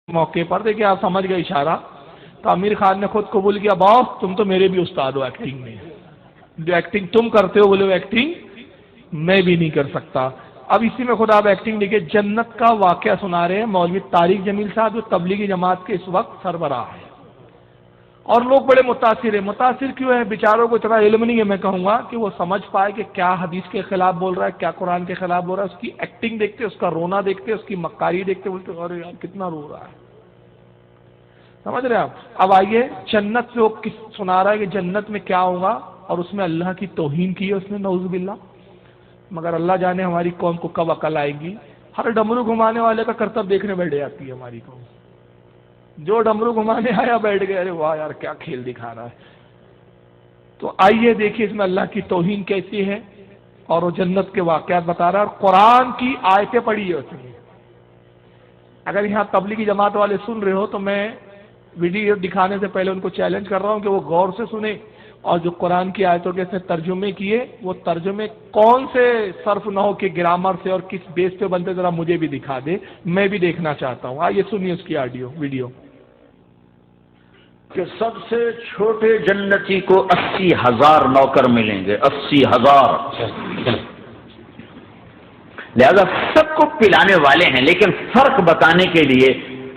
موقع پر دیکھیں آپ سمجھ گئے اشارہ، تو امیر خان نے خود قبول کیا، باس تم تو میرے بھی استاد ہو ایکٹنگ میں، جو ایکٹنگ تم کرتے ہو بولے وہ ایکٹنگ میں بھی نہیں کر سکتا۔ اب اسی میں خدا آپ ایکٹنگ دیکھیں، جنت کا واقعہ سنا رہے ہیں مولوی طارق جمیل صاحب جو تبلیغی جماعت کے اس وقت سربراہ ہیں، اور لوگ بڑے متاثر ہیں۔ متاثر کیوں ہیں؟ بیچاروں کو اتنا علم نہیں ہے، میں کہوں گا کہ وہ سمجھ پائے کہ کیا حدیث کے خلاف بول رہا ہے، کیا قرآن کے خلاف بول رہا ہے۔ اس کی ایکٹنگ دیکھتے، اس کا رونا دیکھتے، اس کی مکاری دیکھتے، بولتے ارے یار کتنا رو رہا ہے، سمجھ رہے ہیں آپ؟ اب آئیے جنت سے وہ سنا رہا ہے کہ جنت میں کیا ہوگا، اور اس میں اللہ کی توہین کی ہے اس نے، نعوذ باللہ۔ مگر اللہ جانے ہماری قوم کو کب عقل آئے گی۔ ہر ڈمرو گھمانے والے کا کرتب دیکھنے بیٹھ جاتی ہے ہماری قوم، جو ڈمرو گھمانے آیا بیٹھ گئے، ارے واہ یار کیا کھیل دکھا رہا ہے۔ تو آئیے دیکھیے اس میں اللہ کی توہین کیسی ہے، اور وہ جنت کے واقعات بتا رہا ہے، اور قرآن کی آیتیں پڑھی ہے اس نے۔ اگر یہاں تبلیغی جماعت والے سن رہے ہو تو میں ویڈیو دکھانے سے پہلے ان کو چیلنج کر رہا ہوں کہ وہ غور سے سنیں، اور جو قرآن کی آیتوں کے سے ترجمے کیے، وہ ترجمے کون سے صرف نحو کے گرامر سے اور کس بیس پہ بنتے ذرا مجھے بھی دکھا دے، میں بھی دیکھنا چاہتا ہوں۔ آئیے سنیے اس کی آڈیو ویڈیو۔ کہ سب سے چھوٹے جنتی کو 80,000 نوکر ملیں گے، 80,000۔ لہذا سب کو پلانے والے ہیں، لیکن فرق بتانے کے لیے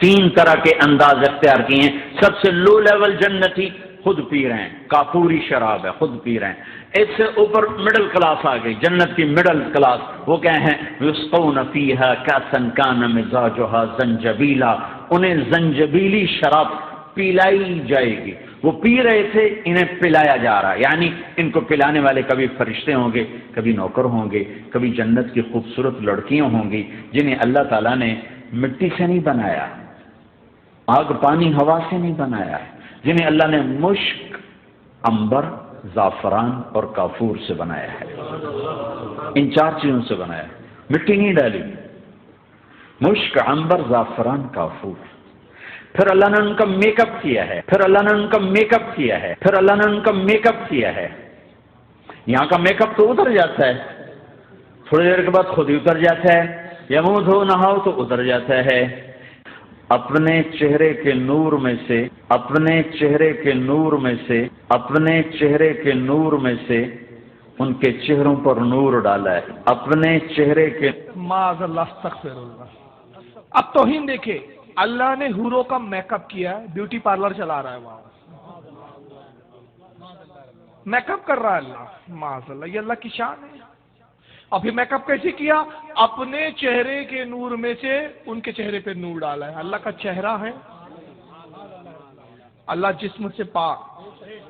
3 طرح کے انداز اختیار کیے ہیں۔ سب سے لو لیول جنتی خود پی رہے ہیں، کافوری شراب ہے، خود پی رہے ہیں۔ اس سے اوپر مڈل کلاس آ گئی، جنت کی مڈل کلاس، وہ کیا ہیں؟ یسقون فیہا کاسا کان مزاجھا زنجبیلا، انہیں زنجبیلی شراب پلائی جائے گی۔ وہ پی رہے تھے، انہیں پلایا جا رہا ہے، یعنی ان کو پلانے والے کبھی فرشتے ہوں گے، کبھی نوکر ہوں گے، کبھی جنت کی خوبصورت لڑکیاں ہوں گی جنہیں اللہ تعالیٰ نے مٹی سے نہیں بنایا، آگ پانی ہوا سے نہیں بنایا، جنہیں اللہ نے مشک، عنبر، زعفران اور کافور سے بنایا ہے۔ ان 4 چیزوں سے بنایا ہے، مٹی نہیں ڈالی، مشک، عنبر، زعفران، کافور۔ پھر اللہ نے ان کا میک اپ کیا ہے، پھر اللہ نے ان کا میک اپ کیا ہے، پھر اللہ نے ان کا میک اپ کیا ہے۔ یہاں کا میک اپ تو اتر جاتا ہے، تھوڑی دیر کے بعد خود ہی اتر جاتا ہے، یا منہ دھو نہاؤ تو اتر جاتا ہے۔ اپنے چہرے کے نور میں سے، اپنے چہرے کے نور میں سے، اپنے چہرے کے نور میں سے ان کے چہروں پر نور ڈالا ہے، اپنے چہرے کے۔ معاذ اللہ، استغفر اللہ۔ اب توہین دیکھے، اللہ نے حوروں کا میک اپ کیا ہے، بیوٹی پارلر چلا رہا ہے، وہاں میک اپ کر رہا ہے اللہ، معاذ اللہ، یہ اللہ کی شان ہے۔ اور پھر میک اپ کیسے کیا؟ اپنے چہرے کے نور میں سے ان کے چہرے پہ نور ڈالا ہے۔ اللہ کا چہرہ ہے، اللہ جسم سے پاک،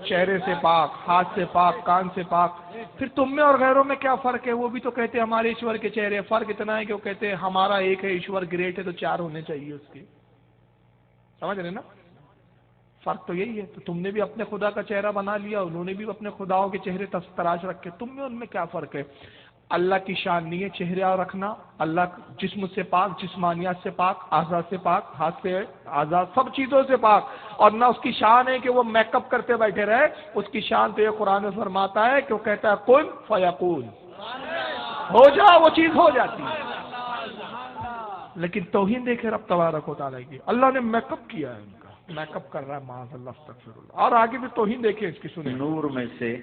چہرے سے پاک، ہاتھ سے پاک، کان سے پاک۔ پھر تم میں اور غیروں میں کیا فرق ہے؟ وہ بھی تو کہتے ہیں ہمارے ایشور کے چہرے، فرق اتنا ہے کہ وہ کہتے ہیں ہمارا ایک ہے، ایشور گریٹ ہے تو 4 ہونے چاہیے اس کے، سمجھ رہے نا؟ فرق تو یہی ہے۔ تو تم نے بھی اپنے خدا کا چہرہ بنا لیا، انہوں نے بھی اپنے خداؤں کے چہرے تراش رکھے، تم میں ان میں کیا فرق ہے؟ اللہ کی شان نہیں ہے چہرہ رکھنا، اللہ جسم سے پاک، جسمانیات سے پاک، اعضاء سے پاک، ہاتھ سے اعضاء، سب چیزوں سے پاک، اور نہ اس کی شان ہے کہ وہ میک اپ کرتے بیٹھے رہے۔ اس کی شان تو یہ قرآن میں فرماتا ہے کہ وہ کہتا ہے کن فیکون، ہو جا، وہ چیز ہو جاتی ہے۔ لیکن توہین دیکھے رب تبارک و تعالیٰ کی، اللہ نے میک اپ کیا ہے، ان کا میک اپ کر رہا ہے، معاذ اللہ، استغفر اللہ۔ اور آگے بھی توہین دیکھیں اس کی، سنیں۔ نور میں سے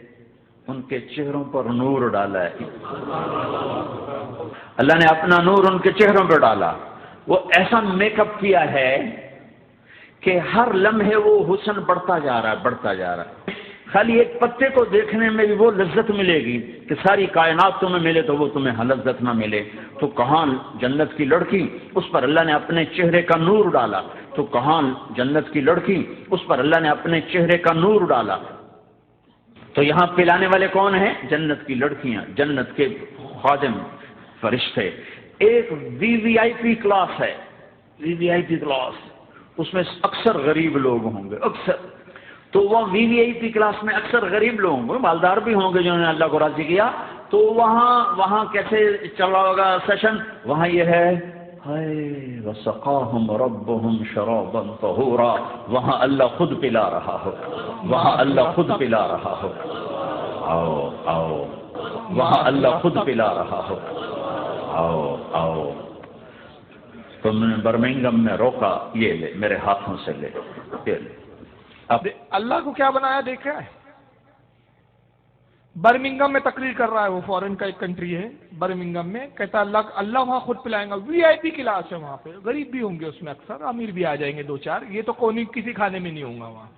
ان کے چہروں پر نور ڈالا ہے، اللہ نے اپنا نور ان کے چہروں پر ڈالا۔ وہ ایسا میک اپ کیا ہے کہ ہر لمحے وہ حسن بڑھتا جا رہا ہے، بڑھتا جا رہا ہے۔ خالی ایک پتے کو دیکھنے میں بھی وہ لذت ملے گی کہ ساری کائنات تمہیں ملے تو وہ تمہیں لذت نہ ملے۔ تو کہاں جنت کی لڑکی، اس پر اللہ نے اپنے چہرے کا نور ڈالا۔ تو کہاں جنت کی لڑکی، اس پر اللہ نے اپنے چہرے کا نور ڈالا۔ تو یہاں پلانے والے کون ہیں؟ جنت کی لڑکیاں، جنت کے خادم، فرشتے۔ ایک وی وی آئی پی کلاس ہے، وی وی آئی پی کلاس، اس میں اکثر غریب لوگ ہوں گے، اکثر۔ تو وہ وی وی آئی پی کلاس میں اکثر غریب لوگ ہوں گے، مالدار بھی ہوں گے جنہوں نے اللہ کو راضی کیا۔ تو وہاں کیسے چلا ہوگا سیشن؟ وہاں یہ ہے ہائے وسقاہم ربہم شرابا طہورا، وہاں اللہ خود پلا رہا ہو، وہاں اللہ خود پلا رہا ہو، آؤ آؤ، وہاں اللہ خود پلا رہا ہو، آؤ آؤ۔ تو تم نے برمنگم میں روکا، یہ لے میرے ہاتھوں سے لے، یہ لے۔ اب اللہ کو کیا بنایا دیکھا ہے؟ برمنگم میں تقریر کر رہا ہے، وہ فورن کا ایک کنٹری ہے، برمنگم میں کہتا ہے اللہ وہاں خود پلائیں گا، وی آئی پی کلاس ہے وہاں پہ، غریب بھی ہوں گے اس میں اکثر، امیر بھی آ جائیں گے دو چار، یہ تو کوئی کسی کھانے میں نہیں ہوں گا، وہاں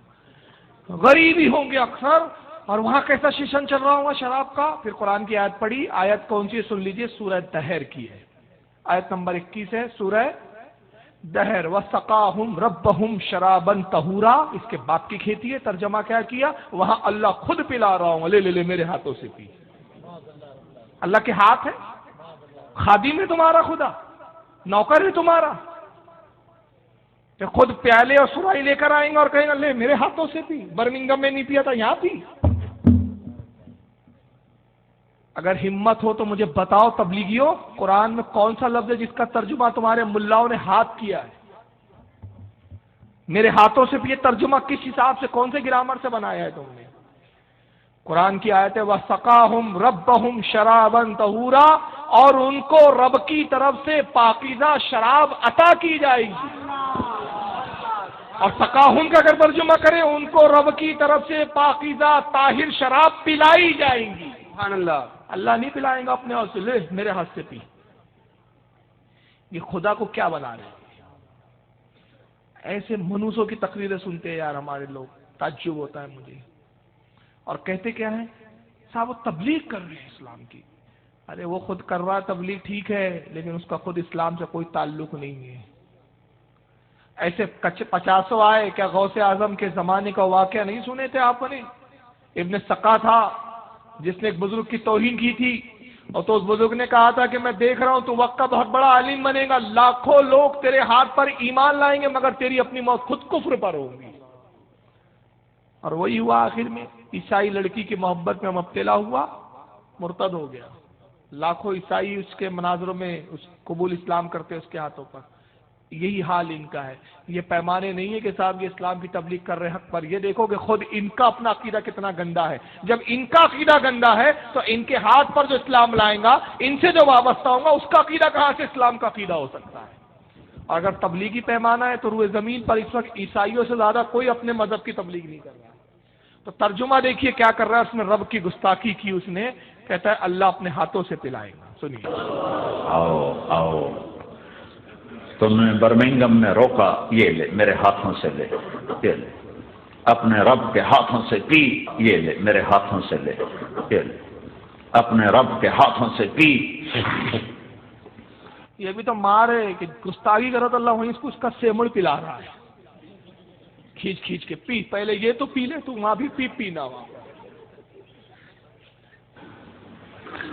غریب ہی ہوں گے اکثر، اور وہاں کیسا شیشن چل رہا ہوگا شراب کا۔ پھر قرآن کی آیت پڑھی، آیت کون سی ہے سن لیجئے، سورہ دہر کی ہے، آیت نمبر 21 ہے سورہ دہر، وَسَقَاهُمْ رَبَّهُمْ شَرَابًا طَهُورًا، اس کے باپ کی کھیتی ہے، ترجمہ کیا کیا، وہاں اللہ خود پلا رہا ہوں، لے لے لے میرے ہاتھوں سے پی۔ اللہ کے ہاتھ ہے، خادم ہے تمہارا خدا، نوکر ہے تمہارا، کہ خود پیالے اور سرائی لے کر آئیں گے اور کہیں گے لے میرے ہاتھوں سے پی، برمنگم میں نہیں پیا تھا یہاں پی۔ اگر ہمت ہو تو مجھے بتاؤ تبلیغیوں، قرآن میں کون سا لفظ ہے جس کا ترجمہ تمہارے ملاؤں نے ہاتھ کیا ہے؟ میرے ہاتھوں سے یہ ترجمہ کس حساب سے، کون سے گرامر سے بنایا ہے تم نے؟ قرآن کی آیت ہے وَسَقَاهُمْ رَبَّهُمْ شَرَابًا طَهُورًا، اور ان کو رب کی طرف سے پاکیزہ شراب عطا کی جائے گی۔ اور سقاہم کا اگر ترجمہ کریں، ان کو رب کی طرف سے پاکیزہ طاہر شراب پلائی جائیں گی۔ سبحان اللہ، اللہ نہیں پلائیں گا اپنے ہاتھ سے، لے میرے ہاتھ سے پی۔ یہ خدا کو کیا بنا رہے ہیں؟ ایسے منوسوں کی تقریریں سنتے ہیں یار ہمارے لوگ، تعجب ہوتا ہے مجھے، اور کہتے کیا ہیں صاحب وہ تبلیغ کر رہے ہیں اسلام کی۔ ارے وہ خود کر رہا ہے تبلیغ، ٹھیک ہے، لیکن اس کا خود اسلام سے کوئی تعلق نہیں ہے۔ ایسے 50 آئے، کیا غوث اعظم کے زمانے کا واقعہ نہیں سنے تھے آپ نے؟ ابن سقا تھا جس نے ایک بزرگ کی توہین کی تھی، اور تو اس بزرگ نے کہا تھا کہ میں دیکھ رہا ہوں تو وقت کا بہت بڑا عالم بنے گا، لاکھوں لوگ تیرے ہاتھ پر ایمان لائیں گے مگر تیری اپنی موت خود کفر پر ہوگی۔ اور وہی ہوا آخر میں، عیسائی لڑکی کی محبت میں مبتلا ہوا، مرتد ہو گیا، لاکھوں عیسائی اس کے مناظروں میں اس قبول اسلام کرتے اس کے ہاتھوں پر۔ یہی حال ان کا ہے۔ یہ پیمانے نہیں ہے کہ صاحب یہ اسلام کی تبلیغ کر رہے حق پر، یہ دیکھو کہ خود ان کا اپنا عقیدہ کتنا گندا ہے۔ جب ان کا عقیدہ گندا ہے تو ان کے ہاتھ پر جو اسلام لائیں گا، ان سے جو وابستہ ہوگا، اس کا عقیدہ کہاں سے اسلام کا عقیدہ ہو سکتا ہے؟ اور اگر تبلیغی پیمانہ ہے تو روئے زمین پر اس وقت عیسائیوں سے زیادہ کوئی اپنے مذہب کی تبلیغ نہیں کر رہا۔ تو ترجمہ دیکھیے کیا کر رہا ہے، اس میں رب کی گستاخی کی اس نے، کہتا ہے اللہ اپنے ہاتھوں سے پلائے گا۔ سنیے، آؤ آؤ، تم نے برمنگم میں روکا، یہ لے میرے ہاتھوں سے لے، یہ لے۔ اپنے رب کے ہاتھوں سے پی، یہ لے میرے ہاتھوں سے لے، یہ لے۔ اپنے رب کے ہاتھوں سے پی۔ یہ بھی تو مار ہے کہ گستاخی کرو تو اللہ وہیں اس کا سیمڑ پلا رہا ہے، کھینچ کھینچ کے پی، پہلے یہ تو پی لے تو وہاں بھی پینا وہاں۔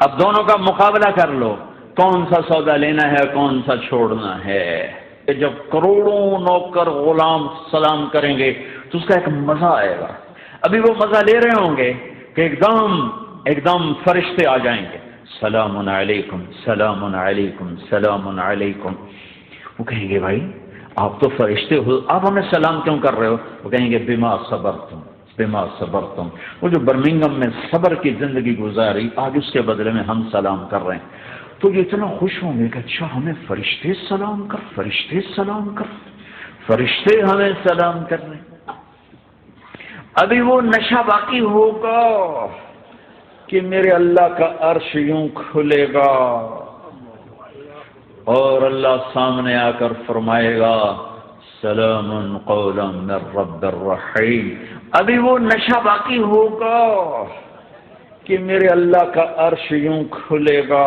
اب دونوں کا مقابلہ کر لو، کون سا سودا لینا ہے، کون سا چھوڑنا ہے۔ کہ جب کروڑوں نوکر غلام سلام کریں گے تو اس کا ایک مزہ آئے گا۔ ابھی وہ مزہ لے رہے ہوں گے کہ ایک دم فرشتے آ جائیں گے، سلام علیکم سلام علیکم سلام علیکم۔ وہ کہیں گے بھائی آپ تو فرشتے ہو، آپ ہمیں سلام کیوں کر رہے ہو؟ وہ کہیں گے بما صبرتم بما صبرتم۔ وہ جو برمنگم میں صبر کی زندگی گزاری، آج اس کے بدلے میں ہم سلام کر رہے ہیں۔ تو یہ اتنا خوش ہوں گے کہ اچھا ہمیں فرشتے سلام کر، فرشتے سلام کر، فرشتے ہمیں سلام کر رہے ہیں۔ ابھی وہ نشہ باقی ہوگا کہ میرے اللہ کا عرش یوں کھلے گا اور اللہ سامنے آ کر فرمائے گا سلام قولا من رب الرحیم۔ ابھی وہ نشہ باقی ہوگا کہ میرے اللہ کا عرش یوں کھلے گا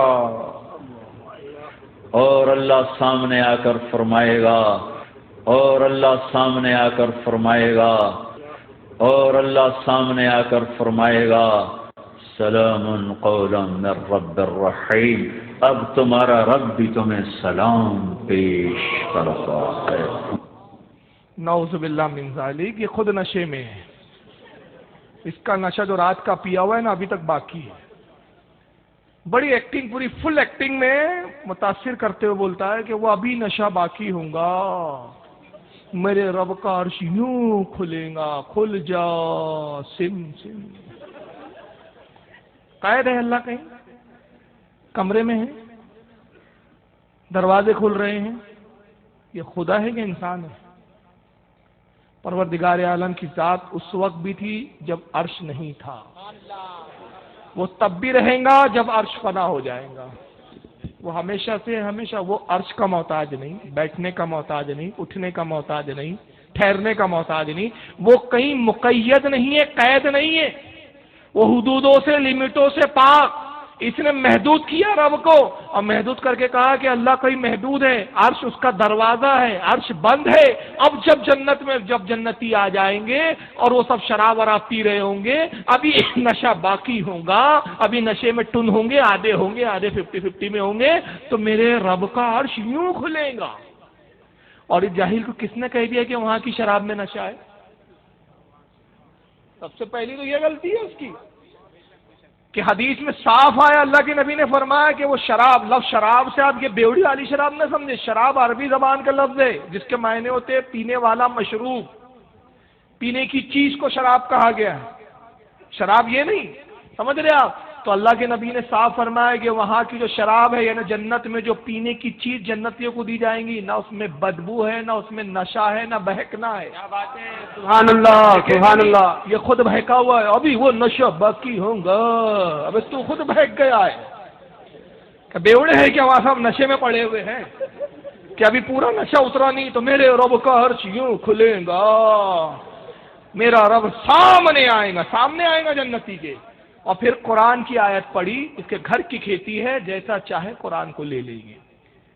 اور اللہ سامنے آ کر فرمائے گا، اور اللہ سامنے آ کر فرمائے گا، اور اللہ سامنے آ کر فرمائے گا سلام قولا من رب الرحیم۔ اب تمہارا رب بھی تمہیں سلام پیش کرتا ہے۔ نعوذ باللہ من ذالک، یہ خود نشے میں ہے، اس کا نشہ جو رات کا پیا ہوا ہے نا ابھی تک باقی ہے۔ بڑی ایکٹنگ، پوری فل ایکٹنگ میں متاثر کرتے ہوئے بولتا ہے کہ وہ ابھی نشہ باقی ہوں گا، میرے رب کا عرش یوں کھلے گا، کھل جا سم سم۔ قید ہے اللہ کہیں، کمرے میں ہے، دروازے کھل رہے ہیں، یہ خدا ہے کہ انسان ہے؟ پروردگار عالم کی ذات اس وقت بھی تھی جب عرش نہیں تھا، وہ تب بھی رہیں گا جب عرش فنا ہو جائے گا۔ وہ ہمیشہ سے ہمیشہ، وہ عرش کا محتاج نہیں، بیٹھنے کا محتاج نہیں، اٹھنے کا محتاج نہیں، ٹھہرنے کا محتاج نہیں، وہ کہیں مقید نہیں ہے، قید نہیں ہے، وہ حدودوں سے، لمٹوں سے پاک۔ اس نے محدود کیا رب کو، اور محدود کر کے کہا کہ اللہ کوئی محدود ہے، عرش اس کا دروازہ ہے، عرش بند ہے۔ اب جب جنت میں جب جنتی آ جائیں گے اور وہ سب شراب وراب پی رہے ہوں گے، ابھی نشہ باقی ہوگا، ابھی نشے میں ٹن ہوں گے، آدھے 50-50 میں ہوں گے، تو میرے رب کا عرش یوں کھلے گا۔ اور اس جاہل کو کس نے کہہ دیا کہ وہاں کی شراب میں نشہ ہے؟ سب سے پہلی تو یہ غلطی ہے اس کی کہ حدیث میں صاف آیا، اللہ کے نبی نے فرمایا کہ وہ شراب، لفظ شراب سے آپ یہ بیوڑی والی شراب نہ سمجھے، شراب عربی زبان کا لفظ ہے جس کے معنی ہوتے ہیں پینے والا مشروب، پینے کی چیز کو شراب کہا گیا ہے، شراب یہ نہیں، سمجھ رہے آپ؟ تو اللہ کے نبی نے صاف فرمایا کہ وہاں کی جو شراب ہے، یعنی جنت میں جو پینے کی چیز جنتیوں کو دی جائیں گی، نہ اس میں بدبو ہے، نہ اس میں نشہ ہے، نہ بہکنا ہے۔ کیا بات ہے، سبحان اللہ سبحان اللہ۔ یہ خود بہکا ہوا ہے، ابھی وہ نشہ باقی ہوگا، ابھی تو خود بہک گیا ہے۔ کہ بیوڑے ہیں کہ وہاں سب نشے میں پڑے ہوئے ہیں کہ ابھی پورا نشہ اترا نہیں، تو میرے رب کا عرش یوں کھلے گا، میرا رب سامنے آئے گا جنتی کے۔ اور پھر قرآن کی آیت پڑھی، اس کے گھر کی کھیتی ہے، جیسا چاہے قرآن کو لے لیں گے،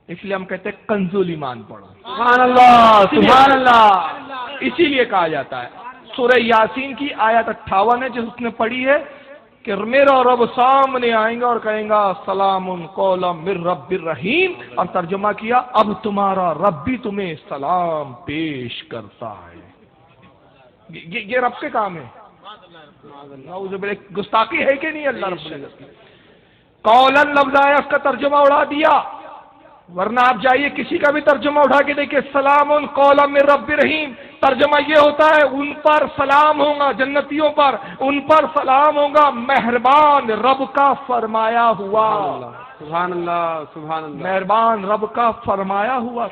اس لیے ہم کہتے ہیں کنزول ایمان پڑھو۔ سبحان اللہ سبحان اللہ۔ اسی لیے کہا جاتا ہے، سورہ یاسین کی آیت 58 ہے جس نے پڑھی ہے کہ میرا رب سامنے آئیں گا اور کہیں گا سلام قولا من رب الرحیم، اور ترجمہ کیا اب تمہارا رب بھی تمہیں سلام پیش کرتا ہے۔ یہ رب کے کام ہے، گستاخی ہے کہ نہیں اللہ رب العزت کی؟ قولن لفظ آیا، اس کا ترجمہ اڑا دیا، ورنہ آپ جائیے کسی کا بھی ترجمہ اٹھا کے دیکھیں، سلام قولا من رب رحیم، ترجمہ یہ ہوتا ہے ان پر سلام ہوگا، جنتیوں پر ان پر سلام ہوگا، مہربان رب کا فرمایا ہوا، سبحان اللہ سبحان اللہ۔ مہربان رب کا فرمایا ہوا